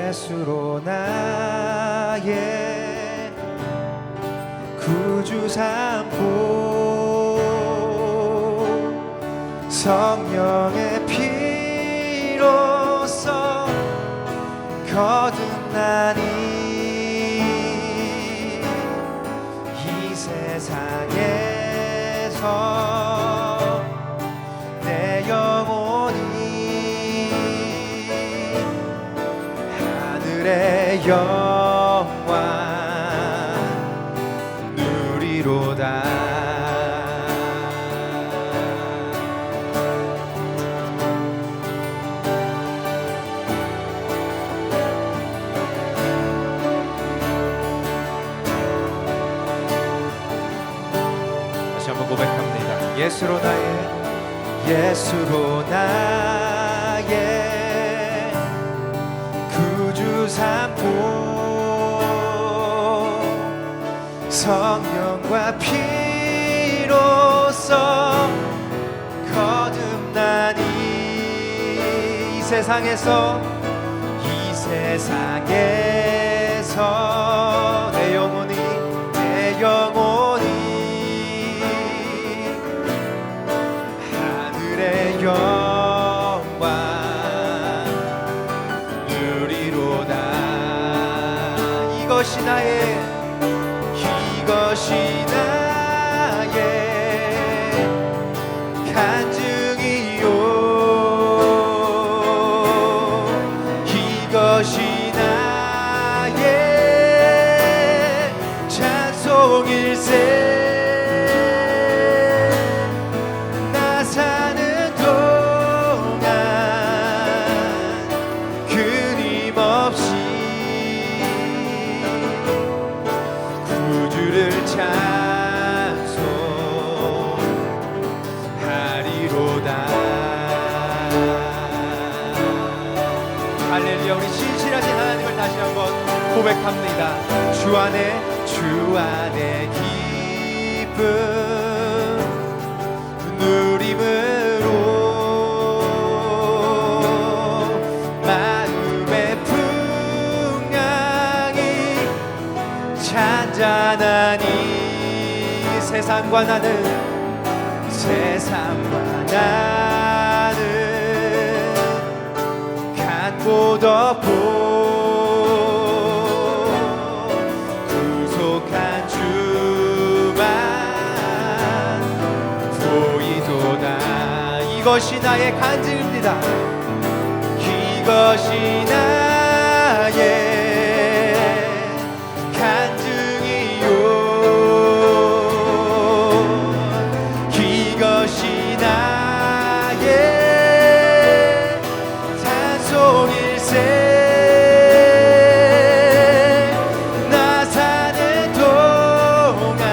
예수로 나의 구주 삼고 성령의 피로써 거듭나니 이 세상에서 내 영혼이 하늘의 영광 누리로다. 다시 한번 고백합니다. 예수로 나의 구주 삼고 성령과 피로써 거듭나니 이 세상에서 내 영혼이 하늘의 영광 누리로다. 이것이 나의 간증이요, 이것이 나의 찬송일세. 나 사는 동안 끊임없이 구주를 찬송하리로다. 할렐루야. 우리 신실하신 하나님을 다시 한번 고백합니다. 주 안에 기쁨 누림으로 마음의 풍랑이 잔잔하니 세상과 나는 갖고 덮고 구속한 주만 보이도다. 이것이 나의 간증입니다. 이것이 나의 간증이요, 이것이 나의 찬송일세. 나 사는 동안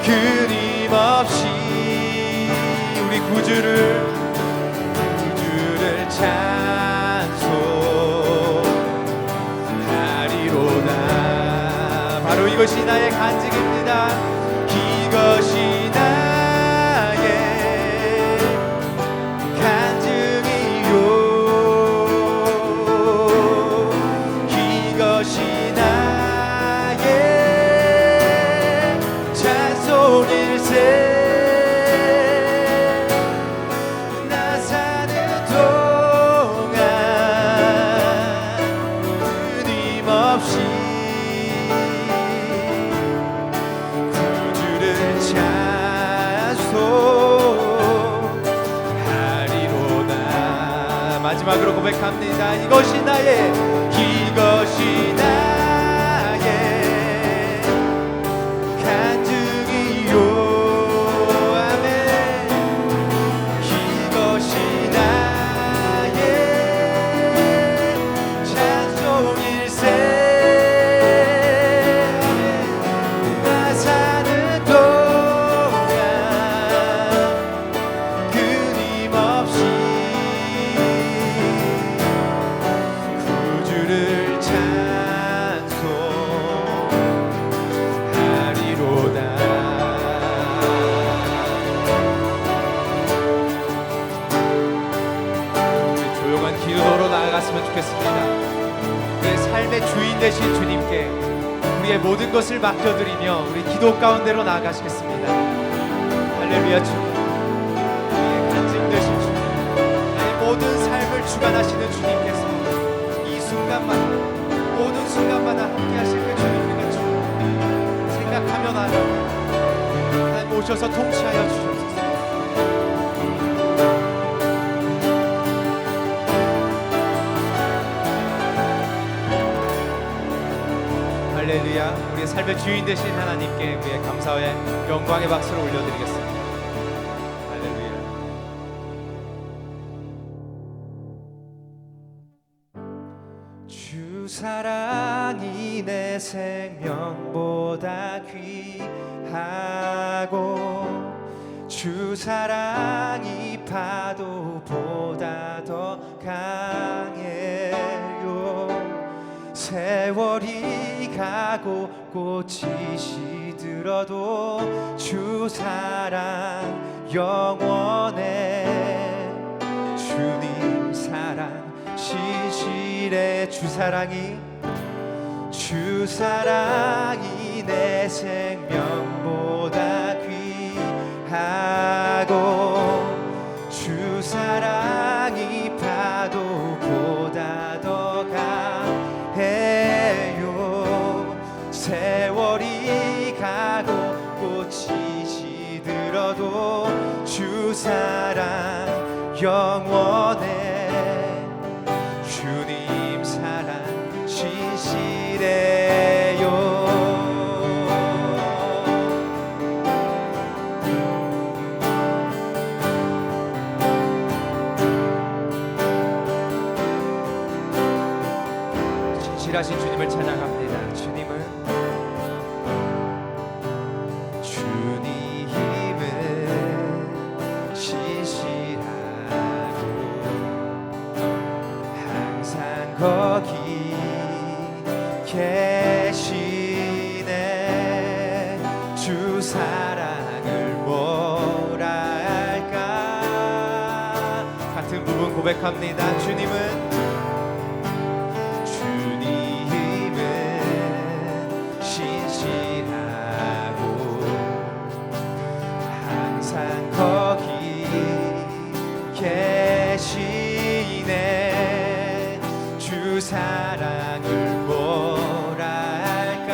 끊임없이 우리 구주를 찬송하리로다. 바로 이것이 나의 간증입니다. 이것이 나의 간증이요, 이것이 나의 찬송일세. 마지막으로 고백합니다. 이것이 나의 간증이요, 아멘. 이것이 나의 찬송일세. 나 사는 동안 끊임없이 구주를 되신 주님께 우리의 모든 것을 맡겨드리며 우리 기도 가운데로 나아가시겠습니다. 할렐루야. 주님, 우리의 간증 되신 주님, 나의 모든 삶을 주관하시는 주님께서 이 순간마다, 모든 순간마다 함께 하실 그 주님을 생각하며 나아가며 하나님 오셔서 통치하여 주옵소서. 할렐루야. 우리의 삶의 주인 되신 하나님께 우리의 감사의 영광의 박수를 올려드리겠습니다. 할렐루야. 주 사랑이 내 생명보다 귀하고 주 사랑이 파도보다 더 강해요. 세월이 가고 꽃이 시들어도 주 사랑 영원해. 주님 사랑 신실해. 주 사랑이 내 생명보다 귀하고 주 사랑이 파도보다 더 강해요. 세월이 가고 꽃이 시들어도 주 사랑 영원해. 주님 사랑 신실해요. 신실하신 주님을 찬양합니다. 주님은 신실하고 항상 거기 계시네. 주 사랑을 뭐라 할까. 같은 부분 고백합니다. 주님은 신실하고 항상 거기 계시네. 주 사랑을 뭐라 할까.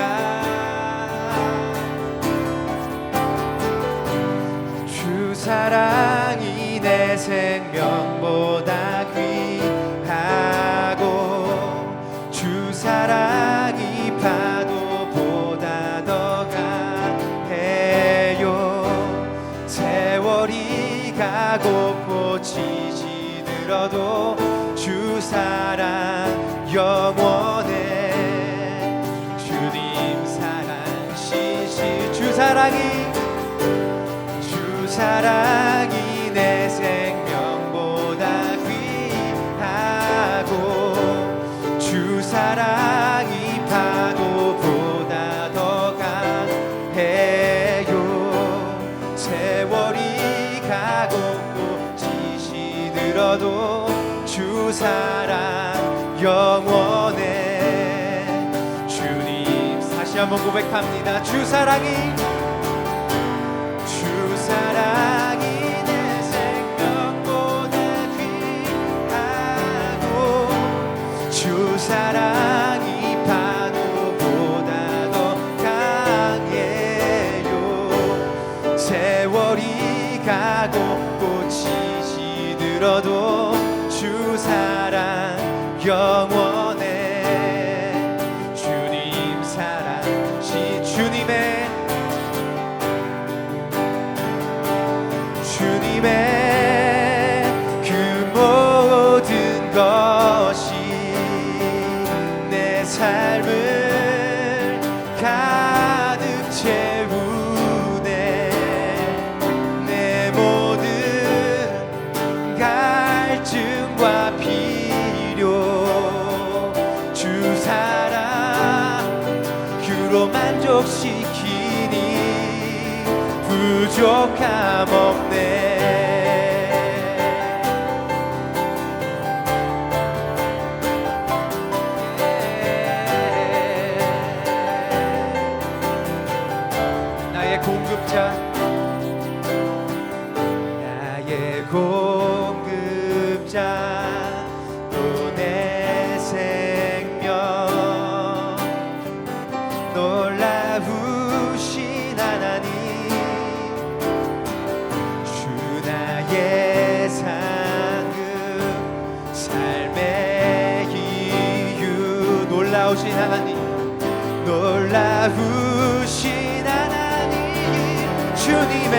주 사랑이 내 생명보다 귀하고 주 사랑이 파도보다 더 강해요. 세월이 가고 꽃이 시들어도 주 사랑 영원해. 주님 사랑 신실. 주 사랑이 내 생명보다 귀하고 주 사랑이 파도보다 더 강해요. 세월이 가고 꽃이 시들어도 주 사랑 영원해. 주님 다시 한번 고백합니다. 주 사랑이 내 생명보다 귀하고 주 사랑이 파도보다 더 강해요. 세월이 가고 꽃이 시들어도 주 사랑 영원해. 주님 사랑 주님의 그 모든 것이 내 삶을 가득 채우네. 내 모든 갈증과 필요 주 사랑으로 만족시키니 부족함 없네. 시작. 나의 공급자 또 내 생명 놀라우신 하나님 주 나의 상급 삶의 이유 놀라우신 하나님 놀라우신 하나님 주님의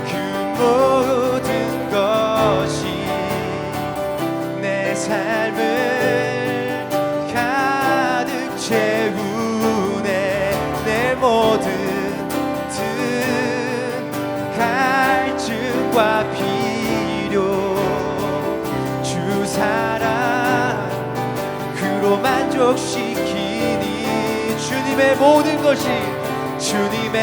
그 모든 것이 내 삶을 가득 채우네. 내 모든 갈증과 필요 주 사랑으로 만족시키니 주님의 모든 것이 주님의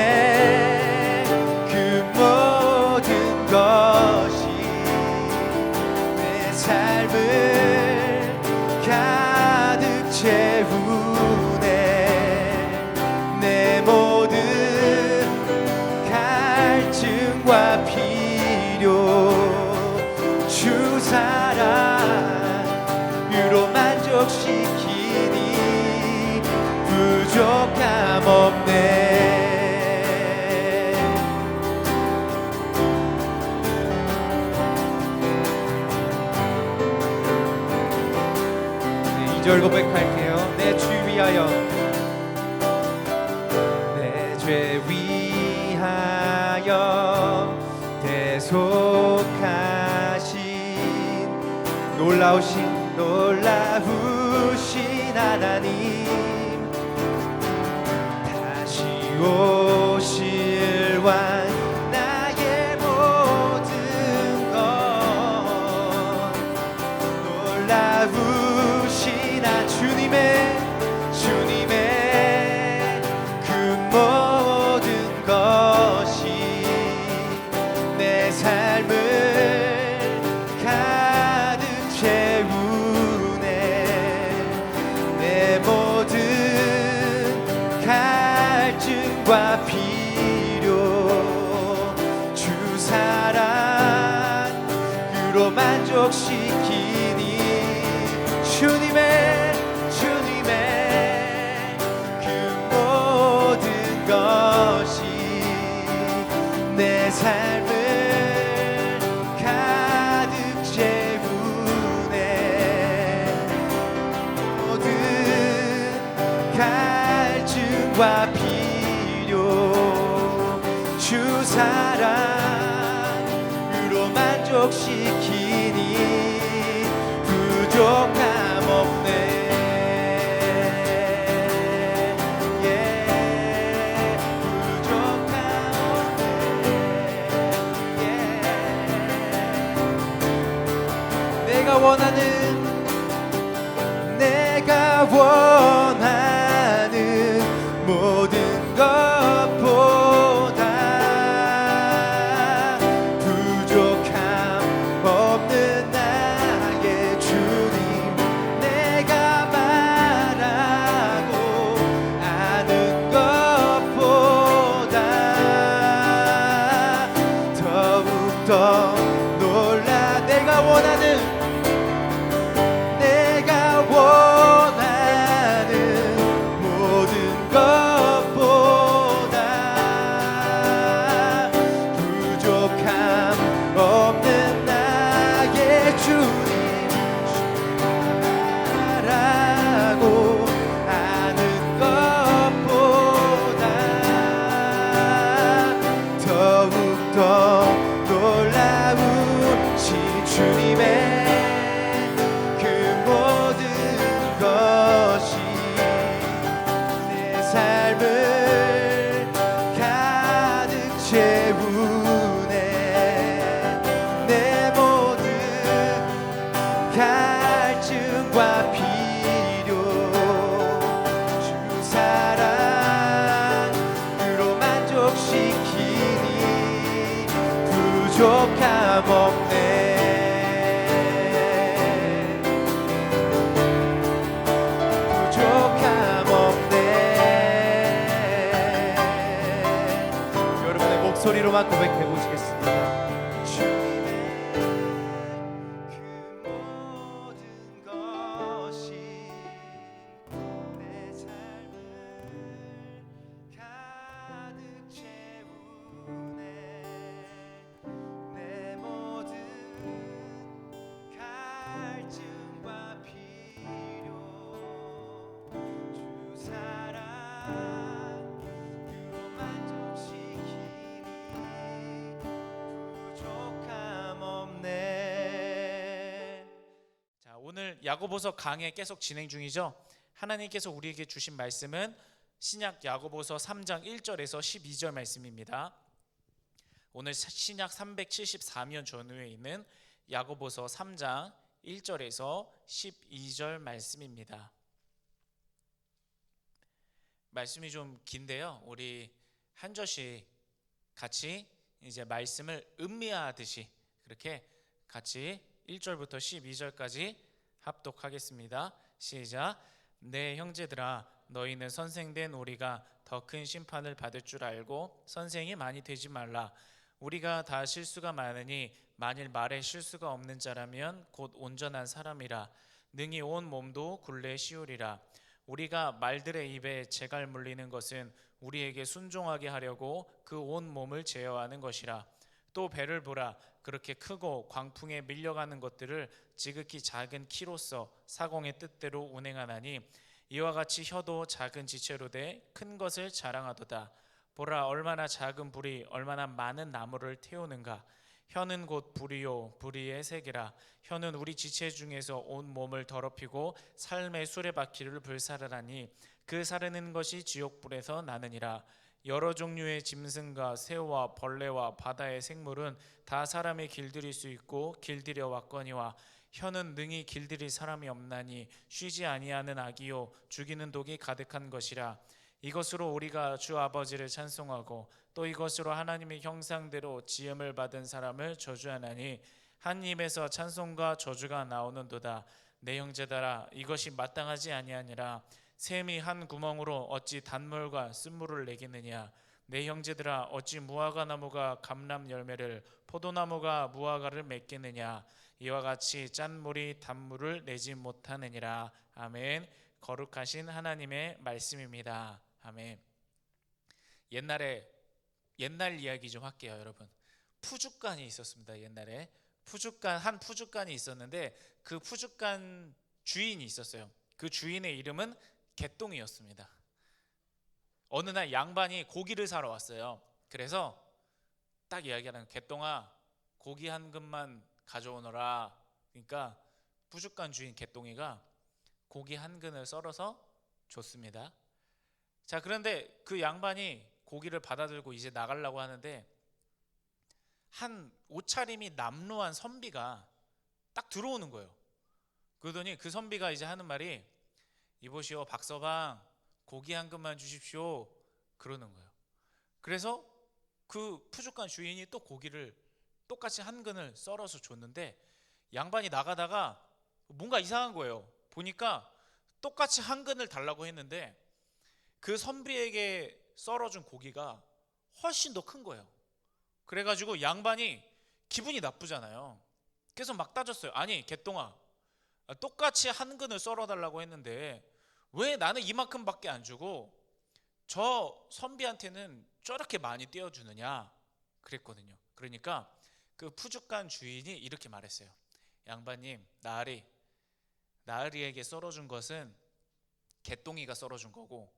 그 모든 것이 내 삶을 가득 채우네. 내 모든 갈증과 필요 주 사랑으로 만족시키니 부족함 없네. 네, 2절 고백할게요. 내 주 위하여 내 죄 위하여 대속하신 놀라우신 하나님 다시 오실 왕 나의 모든 것 놀라우신 주님의 그 모든 것이 내 삶을 가득 채우네. 내 모든 갈증과 필요 주 사랑으로 만족시키니 주님의 그 모든 것이 내 삶을 가득 채우네. 모든 갈증과 필요 주 사랑으로 만족시키니 부족함 없네. 부족함 없네. 내가 원하는 모든 것보다 부족함 없는 나의 주님 내가 말하고 아는 것보다 더욱더 놀라. 내가 원하는 모든 것보다 부족함 없는 나의 주님 말하고 아는 것보다 더욱더 놀라우신 주님의 그 모든 것이 내 삶을 가득 채우네. 내 모든 갈증과 필요 주 사랑으로 만족시키니 부족함 없네. 부족함 없네. 목소리로만 고백해 보시겠습니다. 오늘 야고보서 강해 계속 진행 중이죠. 하나님께서 우리에게 주신 말씀은 신약 야고보서 3장 1절에서 12절 말씀입니다. 오늘 신약 374면 전후에 있는 야고보서 3장 1절에서 12절 말씀입니다. 말씀이 좀 긴데요, 우리 한 절씩 같이 이제 말씀을 음미하듯이 그렇게 같이 1절부터 12절까지 합독하겠습니다. 시작. 내 형제들아, 너희는 선생된 우리가 더 큰 심판을 받을 줄 알고 선생이 많이 되지 말라. 우리가 다 실수가 많으니 만일 말에 실수가 없는 자라면 곧 온전한 사람이라. 능히 온 몸도 굴레 씌우리라. 우리가 말들의 입에 재갈 물리는 것은 우리에게 순종하게 하려고 그 온 몸을 제어하는 것이라. 또 배를 보라. 그렇게 크고 광풍에 밀려가는 것들을 지극히 작은 키로서 사공의 뜻대로 운행하나니 이와 같이 혀도 작은 지체로 돼 큰 것을 자랑하도다. 보라, 얼마나 작은 불이 얼마나 많은 나무를 태우는가. 혀는 곧 불이요 불의의 색이라. 혀는 우리 지체 중에서 온 몸을 더럽히고 삶의 수레바퀴를 불사르나니 그 사르는 것이 지옥불에서 나느니라. 여러 종류의 짐승과 새와 벌레와 바다의 생물은 다 사람의 길들일 수 있고 길들여 왔거니와 혀는 능히 길들일 사람이 없나니 쉬지 아니하는 악이요 죽이는 독이 가득한 것이라. 이것으로 우리가 주 아버지를 찬송하고 또 이것으로 하나님의 형상대로 지음을 받은 사람을 저주하나니 한 입에서 찬송과 저주가 나오는도다. 내 형제들아, 이것이 마땅하지 아니하니라. 샘이 한 구멍으로 어찌 단물과 쓴물을 내겠느냐. 내 형제들아, 어찌 무화과 나무가 감람 열매를 포도나무가 무화과를 맺겠느냐. 이와 같이 짠물이 단물을 내지 못하느니라. 아멘. 거룩하신 하나님의 말씀입니다. 아멘. 옛날 이야기 좀 할게요, 여러분. 푸주간이 있었습니다. 옛날에 한 푸주간이 있었는데 그 푸주간 주인이 있었어요. 그 주인의 이름은 개똥이었습니다. 어느 날 양반이 고기를 사러 왔어요. 그래서 딱 이야기하는, 개똥아, 고기 한 근만 가져오너라. 그러니까 푸주간 주인 개똥이가 고기 한 근을 썰어서 줬습니다. 자, 그런데 그 양반이 고기를 받아들고 이제 나가려고 하는데 한 옷차림이 남루한 선비가 딱 들어오는 거예요. 그러더니 그 선비가 이제 하는 말이, 이보시오 박서방, 고기 한 근만 주십시오, 그러는 거예요. 그래서 그 푸주간 주인이 또 고기를 똑같이 한 근을 썰어서 줬는데 양반이 나가다가 뭔가 이상한 거예요. 보니까 똑같이 한 근을 달라고 했는데 그 선비에게 썰어준 고기가 훨씬 더 큰 거예요. 그래가지고 양반이 기분이 나쁘잖아요. 그래서 막 따졌어요. 아니 개똥아, 똑같이 한 근을 썰어달라고 했는데 왜 나는 이만큼밖에 안 주고 저 선비한테는 저렇게 많이 떼어주느냐 그랬거든요. 그러니까 그 푸주간 주인이 이렇게 말했어요. 양반님, 나으리에게 썰어준 것은 개똥이가 썰어준 거고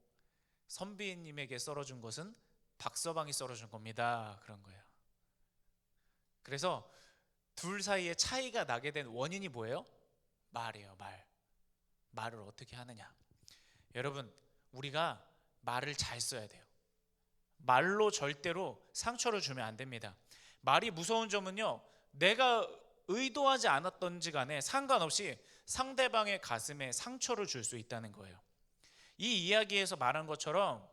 선비님에게 썰어준 것은 박서방이 썰어준 겁니다. 그런 거예요. 그래서 둘 사이에 차이가 나게 된 원인이 뭐예요? 말이에요. 말을 어떻게 하느냐. 여러분, 우리가 말을 잘 써야 돼요. 말로 절대로 상처를 주면 안 됩니다. 말이 무서운 점은요, 내가 의도하지 않았던지 간에 상관없이 상대방의 가슴에 상처를 줄 수 있다는 거예요. 이 이야기에서 말한 것처럼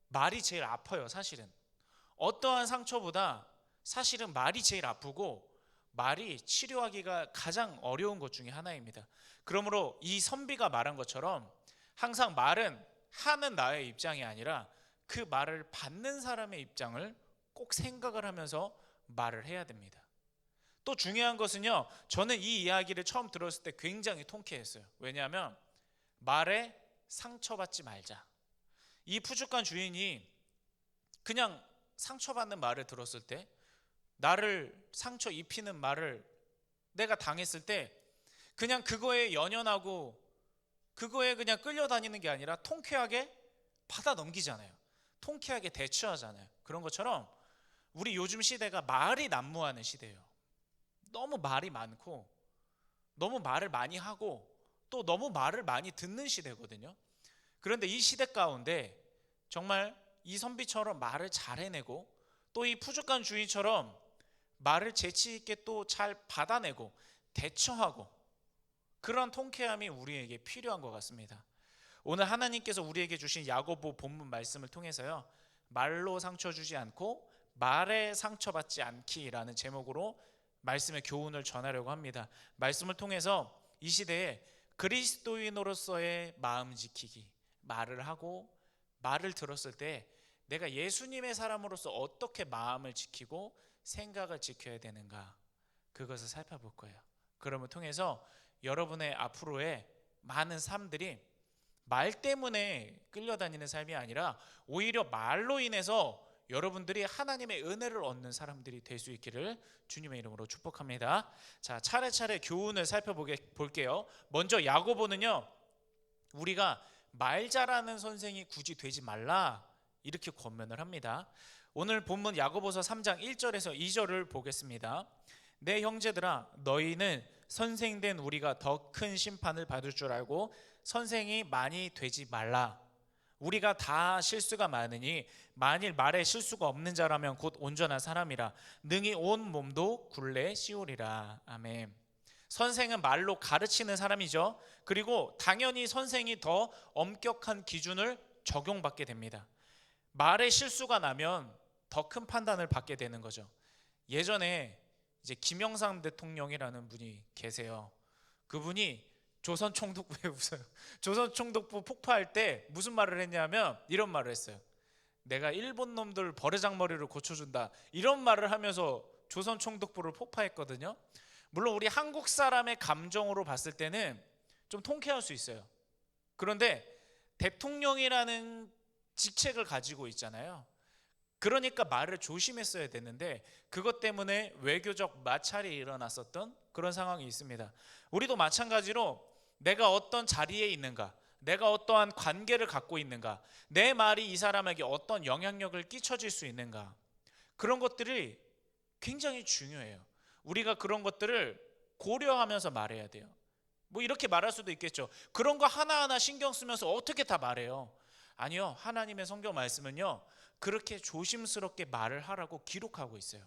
말이 제일 아파요. 사실은 어떠한 상처보다 사실은 말이 제일 아프고 말이 치료하기가 가장 어려운 것 중에 하나입니다. 그러므로 이 선비가 말한 것처럼 항상 말은 하는 나의 입장이 아니라 그 말을 받는 사람의 입장을 꼭 생각을 하면서 말을 해야 됩니다. 또 중요한 것은요, 저는 이 이야기를 처음 들었을 때 굉장히 통쾌했어요. 왜냐하면 말에 상처받지 말자. 이 푸주간 주인이 그냥 상처받는 말을 들었을 때, 나를 상처 입히는 말을 내가 당했을 때 그냥 그거에 연연하고 그거에 그냥 끌려다니는 게 아니라 통쾌하게 받아 넘기잖아요. 통쾌하게 대처하잖아요. 그런 것처럼 우리 요즘 시대가 말이 난무하는 시대예요. 너무 말이 많고 너무 말을 많이 하고 또 너무 말을 많이 듣는 시대거든요. 그런데 이 시대 가운데 정말 이 선비처럼 말을 잘 해내고 또 이 푸주간 주인처럼 말을 재치 있게 또 잘 받아내고 대처하고 그런 통쾌함이 우리에게 필요한 것 같습니다. 오늘 하나님께서 우리에게 주신 야고보 본문 말씀을 통해서요, 말로 상처 주지 않고 말에 상처받지 않기라는 제목으로 말씀의 교훈을 전하려고 합니다. 말씀을 통해서 이 시대에 그리스도인으로서의 마음 지키기, 말을 하고 말을 들었을 때 내가 예수님의 사람으로서 어떻게 마음을 지키고 생각을 지켜야 되는가, 그것을 살펴볼 거예요. 그럼을 통해서 여러분의 앞으로의 많은 삶들이 말 때문에 끌려다니는 삶이 아니라 오히려 말로 인해서 여러분들이 하나님의 은혜를 얻는 사람들이 될 수 있기를 주님의 이름으로 축복합니다. 자, 차례차례 교훈을 살펴볼게요. 먼저 야고보는요, 우리가 말 잘하는 선생이 굳이 되지 말라 이렇게 권면을 합니다. 오늘 본문 야고보서 3장 1절에서 2절을 보겠습니다. 내 형제들아, 너희는 선생된 우리가 더 큰 심판을 받을 줄 알고 선생이 많이 되지 말라. 우리가 다 실수가 많으니 만일 말에 실수가 없는 자라면 곧 온전한 사람이라 능히 온 몸도 굴레 씌우리라. 아멘. 선생은 말로 가르치는 사람이죠. 그리고 당연히 선생이 더 엄격한 기준을 적용받게 됩니다. 말에 실수가 나면 더 큰 판단을 받게 되는 거죠. 예전에 이제 김영삼 대통령이라는 분이 계세요. 그분이 조선 총독부에 웃어요. 조선 총독부 폭파할 때 무슨 말을 했냐면 이런 말을 했어요. 내가 일본 놈들 버르장머리를 고쳐준다, 이런 말을 하면서 조선 총독부를 폭파했거든요. 물론 우리 한국 사람의 감정으로 봤을 때는 좀 통쾌할 수 있어요. 그런데 대통령이라는 직책을 가지고 있잖아요. 그러니까 말을 조심했어야 되는데 그것 때문에 외교적 마찰이 일어났었던 그런 상황이 있습니다. 우리도 마찬가지로 내가 어떤 자리에 있는가, 내가 어떠한 관계를 갖고 있는가, 내 말이 이 사람에게 어떤 영향력을 끼쳐질 수 있는가, 그런 것들이 굉장히 중요해요. 우리가 그런 것들을 고려하면서 말해야 돼요. 뭐 이렇게 말할 수도 있겠죠. 그런 거 하나하나 신경 쓰면서 어떻게 다 말해요? 아니요, 하나님의 성경 말씀은요, 그렇게 조심스럽게 말을 하라고 기록하고 있어요.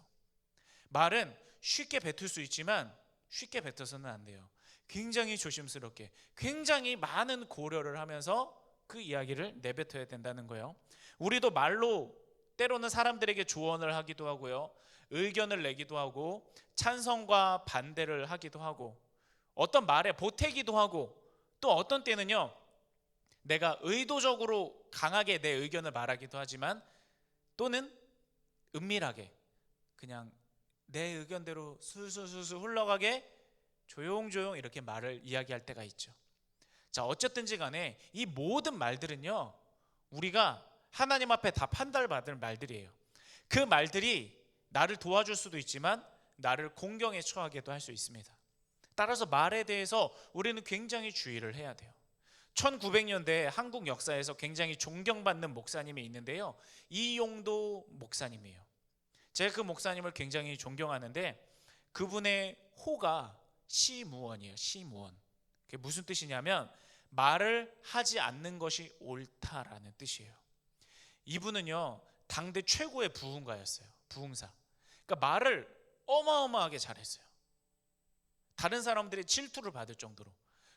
말은 쉽게 뱉을 수 있지만 쉽게 뱉어서는 안 돼요. 굉장히 조심스럽게, 굉장히 많은 고려를 하면서 그 이야기를 내뱉어야 된다는 거예요. 우리도 말로 때로는 사람들에게 조언을 하기도 하고요, 의견을 내기도 하고 찬성과 반대를 하기도 하고 어떤 말에 보태기도 하고 또 어떤 때는요, 내가 의도적으로 강하게 내 의견을 말하기도 하지만 또는 은밀하게 그냥 내 의견대로 술술술술 흘러가게 조용조용 이렇게 말을 이야기할 때가 있죠. 자, 어쨌든지 간에 이 모든 말들은요, 우리가 하나님 앞에 다 판단받을 말들이에요. 그 말들이 나를 도와줄 수도 있지만 나를 공경에 처하게도 할 수 있습니다. 따라서 말에 대해서 우리는 굉장히 주의를 해야 돼요. 1900년대 한국 역사에서 굉장히 존경받는 목사님이 있는데요, 이용도 목사님이에요. 제가 그 목사님을 굉장히 존경하는데 그분의 호가 시무원이에요. 시무원. 그게 무슨 뜻이냐면 말을 하지 않는 것이 옳다라는 뜻이에요. 이분은요, 당대 최고의 부흥가였어요. 부흥사. 그러니까 말을 어마어마하게 잘했어요. 다른 사람들이 질투를 받을 정도로.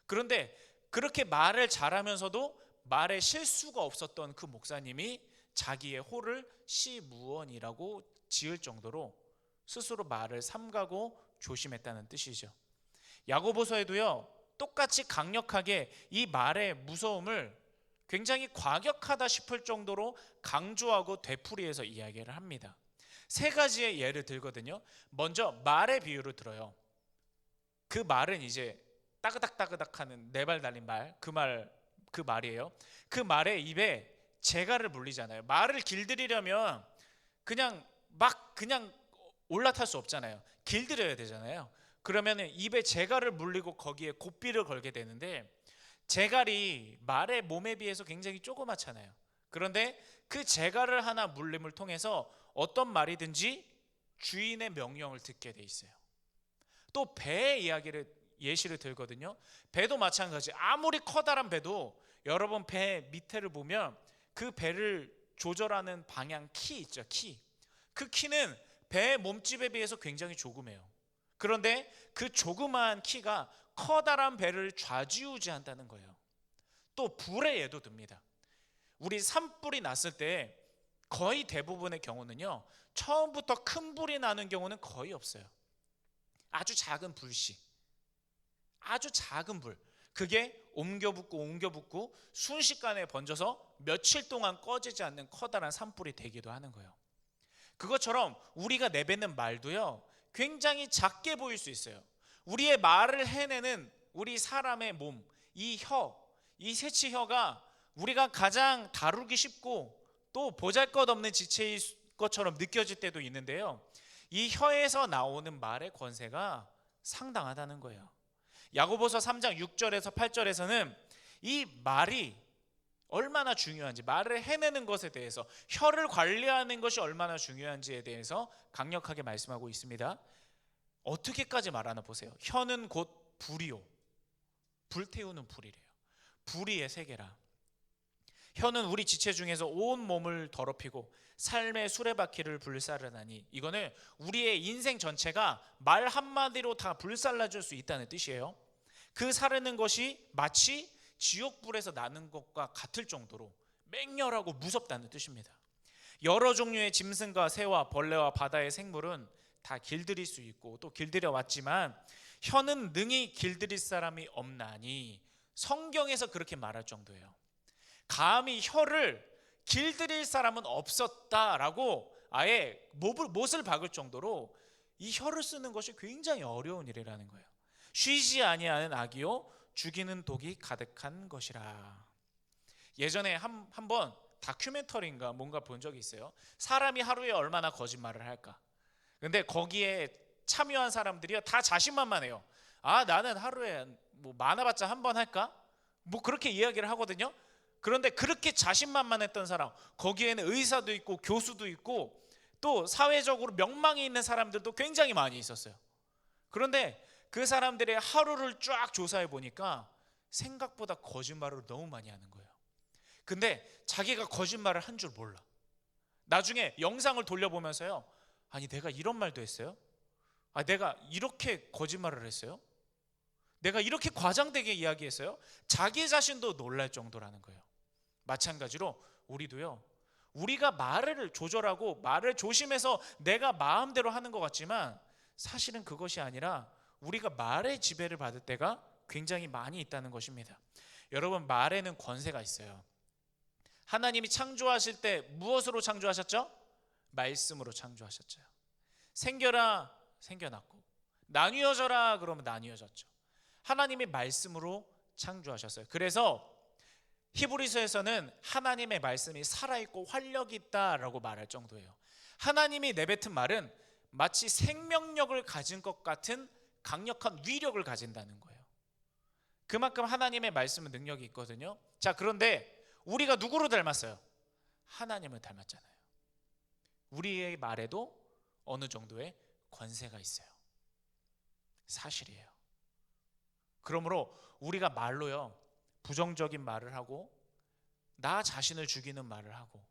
그런데 그렇게 말을 잘하면서도 말에 실수가 없었던 그 목사님이 자기의 호를 시무원이라고 지을 정도로 스스로 말을 삼가고 조심했다는 뜻이죠. 야고보서에도요, 똑같이 강력하게 이 말의 무서움을 굉장히 과격하다 싶을 정도로 강조하고 되풀이해서 이야기를 합니다. 세 가지의 예를 들거든요. 먼저 말의 비유를 들어요. 그 말은 이제 따그닥따그닥하는 네 발 달린 말, 그 말이에요. 그 말의 입에 재갈을 물리잖아요. 말을 길들이려면 그냥 올라탈 수 없잖아요. 길들여야 되잖아요. 그러면 입에 재갈을 물리고 거기에 고삐를 걸게 되는데, 재갈이 말의 몸에 비해서 굉장히 조그맣잖아요. 그런데 그 재갈을 하나 물림을 통해서 어떤 말이든지 주인의 명령을 듣게 돼 있어요. 또 배의 예시를 들거든요. 배도 마찬가지. 아무리 커다란 배도 여러분 배 밑에를 보면 그 배를 조절하는 방향 키 있죠. 그 키는 배의 몸집에 비해서 굉장히 조그매요. 그런데 그 조그마한 키가 커다란 배를 좌지우지한다는 거예요. 또 불의 예도 듭니다. 우리 산불이 났을 때 거의 대부분의 경우는요, 처음부터 큰 불이 나는 경우는 거의 없어요. 아주 작은 불씨, 아주 작은 불, 그게 옮겨 붙고 순식간에 번져서 며칠 동안 꺼지지 않는 커다란 산불이 되기도 하는 거예요. 그것처럼 우리가 내뱉는 말도요, 굉장히 작게 보일 수 있어요. 우리의 말을 해내는 우리 사람의 몸, 이 새치혀가 우리가 가장 다루기 쉽고 또 보잘것없는 지체일 것처럼 느껴질 때도 있는데요, 이 혀에서 나오는 말의 권세가 상당하다는 거예요. 야고보서 3장 6절에서 8절에서는 이 말이 얼마나 중요한지, 말을 해내는 것에 대해서, 혀를 관리하는 것이 얼마나 중요한지에 대해서 강력하게 말씀하고 있습니다. 어떻게까지 말하나 보세요. 혀는 곧 불이요, 불태우는 불이래요. 불의의 세계라. 혀는 우리 지체 중에서 온 몸을 더럽히고 삶의 수레바퀴를 불살르나니, 이거는 우리의 인생 전체가 말 한마디로 다 불살라줄 수 있다는 뜻이에요. 그 사르는 것이 마치 지옥불에서 나는 것과 같을 정도로 맹렬하고 무섭다는 뜻입니다. 여러 종류의 짐승과 새와 벌레와 바다의 생물은 다 길들일 수 있고 또 길들여 왔지만 혀는 능히 길들일 사람이 없나니, 성경에서 그렇게 말할 정도예요. 감히 혀를 길들일 사람은 없었다라고 아예 못을 박을 정도로 이 혀를 쓰는 것이 굉장히 어려운 일이라는 거예요. 쉬지 아니하는 악이요 죽이는 독이 가득한 것이라. 예전에 한번 다큐멘터리인가 뭔가 본 적이 있어요. 사람이 하루에 얼마나 거짓말을 할까. 근데 거기에 참여한 사람들이요, 다 자신만만해요. 나는 하루에 뭐 많아봤자 한 번 할까? 뭐 그렇게 이야기를 하거든요. 그런데 그렇게 자신만만했던 사람, 거기에는 의사도 있고 교수도 있고 또 사회적으로 명망이 있는 사람들도 굉장히 많이 있었어요. 그런데 그 사람들의 하루를 쫙 조사해 보니까 생각보다 거짓말을 너무 많이 하는 거예요. 근데 자기가 거짓말을 한 줄 몰라. 나중에 영상을 돌려보면서요, 아니 내가 이런 말도 했어요? 내가 이렇게 거짓말을 했어요? 내가 이렇게 과장되게 이야기했어요? 자기 자신도 놀랄 정도라는 거예요. 마찬가지로 우리도요, 우리가 말을 조절하고 말을 조심해서 내가 마음대로 하는 것 같지만 사실은 그것이 아니라 우리가 말의 지배를 받을 때가 굉장히 많이 있다는 것입니다. 여러분, 말에는 권세가 있어요. 하나님이 창조하실 때 무엇으로 창조하셨죠? 말씀으로 창조하셨죠. 생겨라, 생겨났고, 나뉘어져라 그러면 나뉘어졌죠. 하나님이 말씀으로 창조하셨어요. 그래서 히브리서에서는 하나님의 말씀이 살아있고 활력이 있다라고 말할 정도예요. 하나님이 내뱉은 말은 마치 생명력을 가진 것 같은 강력한 위력을 가진다는 거예요. 그만큼 하나님의 말씀은 능력이 있거든요. 자, 그런데 우리가 누구로 닮았어요? 하나님을 닮았잖아요. 우리의 말에도 어느 정도의 권세가 있어요. 사실이에요. 그러므로 우리가 말로요, 부정적인 말을 하고 나 자신을 죽이는 말을 하고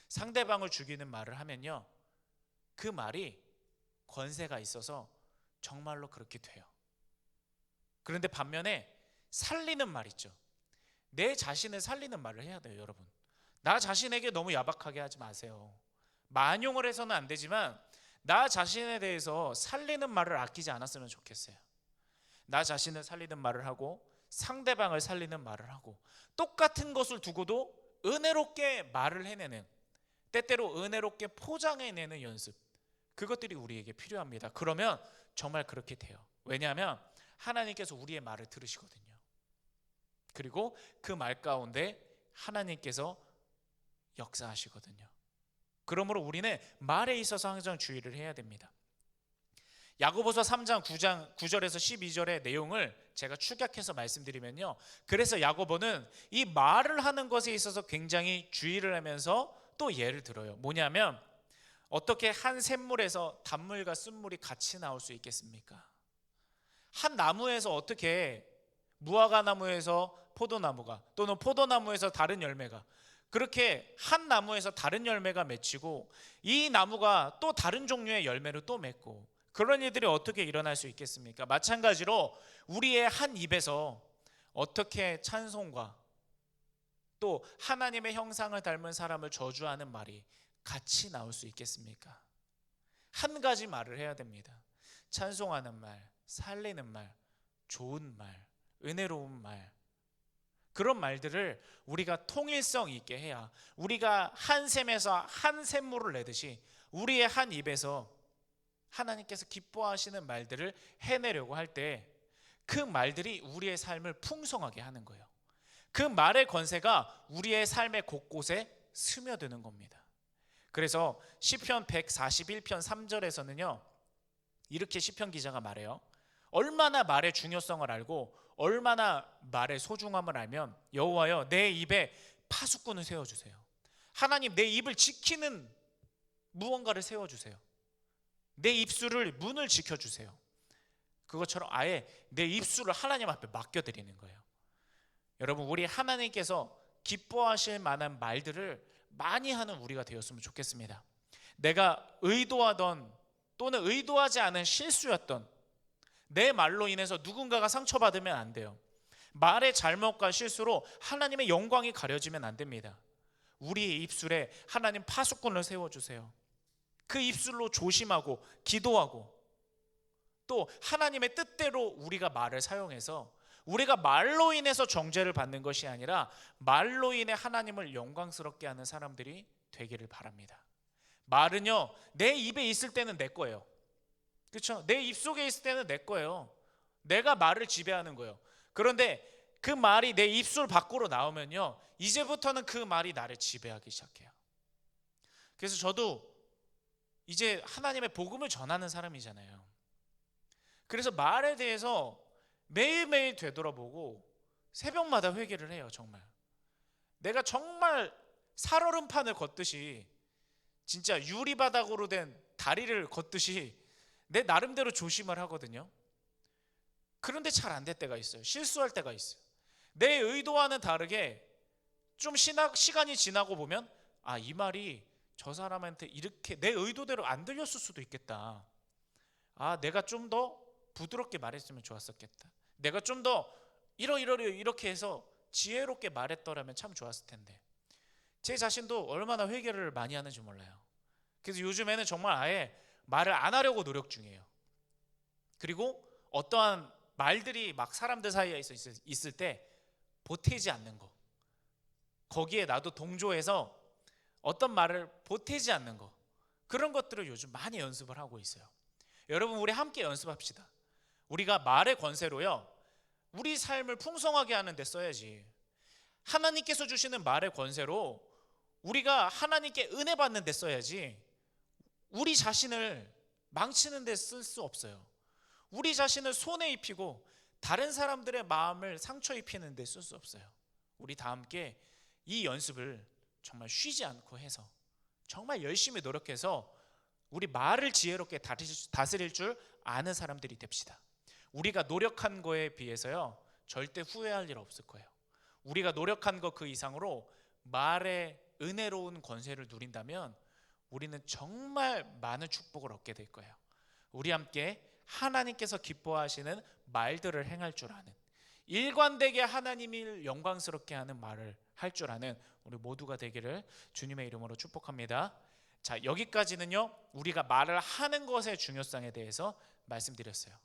상대방을 죽이는 말을 하면요, 그 말이 권세가 있어서 정말로 그렇게 돼요. 그런데 반면에 살리는 말 있죠. 내 자신을 살리는 말을 해야 돼요, 여러분. 나 자신에게 너무 야박하게 하지 마세요. 만용을 해서는 안 되지만 나 자신에 대해서 살리는 말을 아끼지 않았으면 좋겠어요. 나 자신을 살리는 말을 하고 상대방을 살리는 말을 하고 똑같은 것을 두고도 은혜롭게 말을 해내는 때때로 은혜롭게 포장해내는 연습, 그것들이 우리에게 필요합니다. 그러면 정말 그렇게 돼요. 왜냐하면 하나님께서 우리의 말을 들으시거든요. 그리고 그 말 가운데 하나님께서 역사하시거든요. 그러므로 우리는 말에 있어서 항상 주의를 해야 됩니다. 야고보서 3장 9절에서 12절의 내용을 제가 축약해서 말씀드리면요, 그래서 야고보는 이 말을 하는 것에 있어서 굉장히 주의를 하면서 또 예를 들어요. 뭐냐면, 어떻게 한 샘물에서 단물과 쓴물이 같이 나올 수 있겠습니까? 한 나무에서 어떻게 무화과 나무에서 포도나무가, 또는 포도나무에서 다른 열매가, 그렇게 한 나무에서 다른 열매가 맺히고 이 나무가 또 다른 종류의 열매를 또 맺고, 그런 일들이 어떻게 일어날 수 있겠습니까? 마찬가지로 우리의 한 입에서 어떻게 찬송과 또 하나님의 형상을 닮은 사람을 저주하는 말이 같이 나올 수 있겠습니까? 한 가지 말을 해야 됩니다. 찬송하는 말, 살리는 말, 좋은 말, 은혜로운 말, 그런 말들을 우리가 통일성 있게 해야, 우리가 한 샘에서 한 샘물을 내듯이 우리의 한 입에서 하나님께서 기뻐하시는 말들을 해내려고 할 때 그 말들이 우리의 삶을 풍성하게 하는 거예요. 그 말의 권세가 우리의 삶의 곳곳에 스며드는 겁니다. 그래서 시편 141편 3절에서는요, 이렇게 시편 기자가 말해요. 얼마나 말의 중요성을 알고 얼마나 말의 소중함을 알면, 여호와여 내 입에 파수꾼을 세워주세요. 하나님, 내 입을 지키는 무언가를 세워주세요. 내 입술을, 문을 지켜주세요. 그것처럼 아예 내 입술을 하나님 앞에 맡겨드리는 거예요. 여러분, 우리 하나님께서 기뻐하실 만한 말들을 많이 하는 우리가 되었으면 좋겠습니다. 내가 의도하던 또는 의도하지 않은 실수였던 내 말로 인해서 누군가가 상처받으면 안 돼요. 말의 잘못과 실수로 하나님의 영광이 가려지면 안 됩니다. 우리의 입술에 하나님 파수꾼을 세워주세요. 그 입술로 조심하고 기도하고, 또 하나님의 뜻대로 우리가 말을 사용해서 우리가 말로 인해서 정죄를 받는 것이 아니라 말로 인해 하나님을 영광스럽게 하는 사람들이 되기를 바랍니다. 말은요, 내 입에 있을 때는 내 거예요. 그렇죠? 내 입속에 있을 때는 내 거예요. 내가 말을 지배하는 거예요. 그런데 그 말이 내 입술 밖으로 나오면요, 이제부터는 그 말이 나를 지배하기 시작해요. 그래서 저도 이제 하나님의 복음을 전하는 사람이잖아요. 그래서 말에 대해서 매일매일 되돌아보고 새벽마다 회개를 해요. 정말 내가 정말 살얼음판을 걷듯이, 진짜 유리바닥으로 된 다리를 걷듯이 내 나름대로 조심을 하거든요. 그런데 잘 안 될 때가 있어요. 실수할 때가 있어요. 내 의도와는 다르게 좀 시간이 지나고 보면, 아, 이 말이 저 사람한테 이렇게 내 의도대로 안 들렸을 수도 있겠다. 아, 내가 좀 더 부드럽게 말했으면 좋았었겠다. 내가 좀 더 이렇게 해서 지혜롭게 말했더라면 참 좋았을 텐데. 제 자신도 얼마나 회개를 많이 하는지 몰라요. 그래서 요즘에는 정말 아예 말을 안 하려고 노력 중이에요. 그리고 어떠한 말들이 막 사람들 사이에 있을 때 보태지 않는 거, 거기에 나도 동조해서 어떤 말을 보태지 않는 거, 그런 것들을 요즘 많이 연습을 하고 있어요. 여러분, 우리 함께 연습합시다. 우리가 말의 권세로요, 우리 삶을 풍성하게 하는 데 써야지. 하나님께서 주시는 말의 권세로 우리가 하나님께 은혜 받는 데 써야지, 우리 자신을 망치는 데 쓸 수 없어요. 우리 자신을 손에 입히고 다른 사람들의 마음을 상처 입히는 데 쓸 수 없어요. 우리 다 함께 이 연습을 정말 쉬지 않고 해서 정말 열심히 노력해서 우리 말을 지혜롭게 다스릴 줄 아는 사람들이 됩시다. 우리가 노력한 거에 비해서요, 절대 후회할 일 없을 거예요. 우리가 노력한 것 그 이상으로 말의 은혜로운 권세를 누린다면 우리는 정말 많은 축복을 얻게 될 거예요. 우리 함께 하나님께서 기뻐하시는 말들을 행할 줄 아는, 일관되게 하나님을 영광스럽게 하는 말을 할 줄 아는 우리 모두가 되기를 주님의 이름으로 축복합니다. 자, 여기까지는요, 우리가 말을 하는 것의 중요성에 대해서 말씀드렸어요.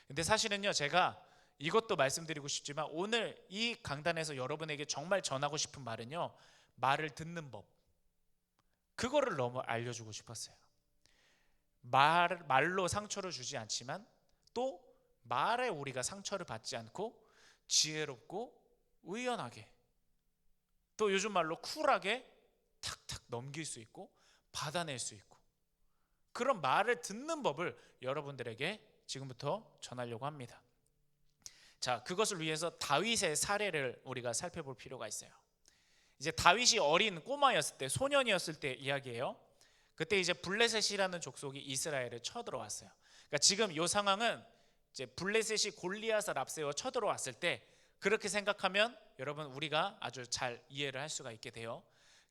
근데 사실은요, 제가 이것도 말씀드리고 싶지만 오늘 이 강단에서 여러분에게 정말 전하고 싶은 말은요, 말을 듣는 법, 그거를 너무 알려주고 싶었어요. 말로 상처를 주지 않지만 또 말에 우리가 상처를 받지 않고 지혜롭고 의연하게, 또 요즘 말로 쿨하게 탁탁 넘길 수 있고 받아낼 수 있고, 그런 말을 듣는 법을 여러분들에게 지금부터 전하려고 합니다. 자, 그것을 위해서 다윗의 사례를 우리가 살펴볼 필요가 있어요. 이제 다윗이 어린 꼬마였을 때, 소년이었을 때 이야기예요. 그때 이제 블레셋이라는 족속이 이스라엘에 쳐들어왔어요. 그러니까 지금 이 상황은 이제 블레셋이 골리앗을 앞세워 쳐들어왔을 때, 그렇게 생각하면 여러분 우리가 아주 잘 이해를 할 수가 있게 돼요.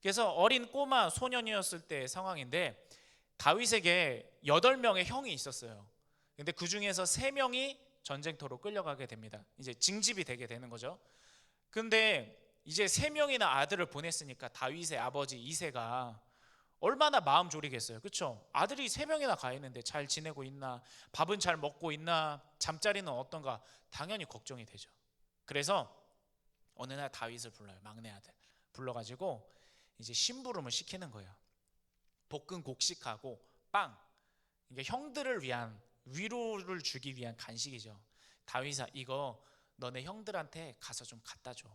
그래서 어린 꼬마 소년이었을 때의 상황인데, 다윗에게 8명의 형이 있었어요. 근데 그 중에서 3명이 전쟁터로 끌려가게 됩니다. 이제 징집이 되게 되는 거죠. 근데 이제 3명이나 아들을 보냈으니까 다윗의 아버지 이새가 얼마나 마음 졸이겠어요. 그렇죠? 아들이 3명이나 가 있는데 잘 지내고 있나, 밥은 잘 먹고 있나, 잠자리는 어떤가, 당연히 걱정이 되죠. 그래서 어느 날 다윗을 불러요. 막내 아들 불러가지고 이제 심부름을 시키는 거예요. 볶은 곡식하고 빵, 이게 형들을 위한, 위로를 주기 위한 간식이죠. 다윗아, 이거 너네 형들한테 가서 좀 갖다 줘.